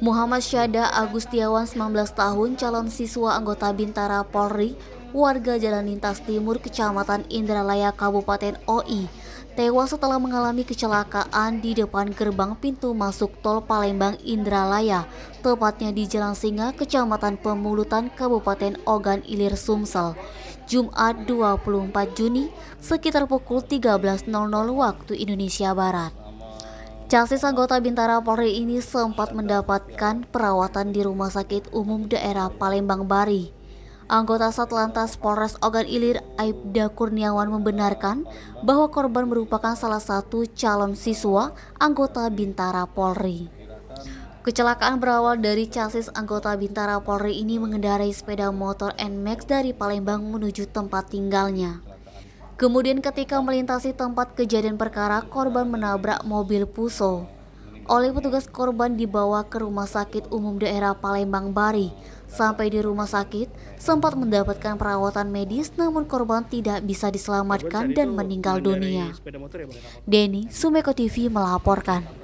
Muhammad Syada Agustiawan, 19 tahun, calon siswa anggota Bintara Polri, warga Jalan Lintas Timur, Kecamatan Indralaya, Kabupaten OI, tewas setelah mengalami kecelakaan di depan gerbang pintu masuk tol Palembang Indralaya, tepatnya di Jalan Singa, Kecamatan Pemulutan, Kabupaten Ogan Ilir, Sumsel, Jumat 24 Juni, sekitar pukul 13.00 waktu Indonesia Barat. Chassis anggota Bintara Polri ini sempat mendapatkan perawatan di Rumah Sakit Umum Daerah Palembang Bari. Anggota Satlantas Polres Ogan Ilir, Aibda Kurniawan, membenarkan bahwa korban merupakan salah satu calon siswa anggota Bintara Polri. Kecelakaan berawal dari chassis anggota Bintara Polri ini mengendarai sepeda motor NMAX dari Palembang menuju tempat tinggalnya. Kemudian ketika melintasi tempat kejadian perkara, korban menabrak mobil Puso. Oleh petugas, korban dibawa ke Rumah Sakit Umum Daerah Palembang Bari. Sampai di rumah sakit, sempat mendapatkan perawatan medis, namun korban tidak bisa diselamatkan dan meninggal dunia. Denny, Sumeko TV melaporkan.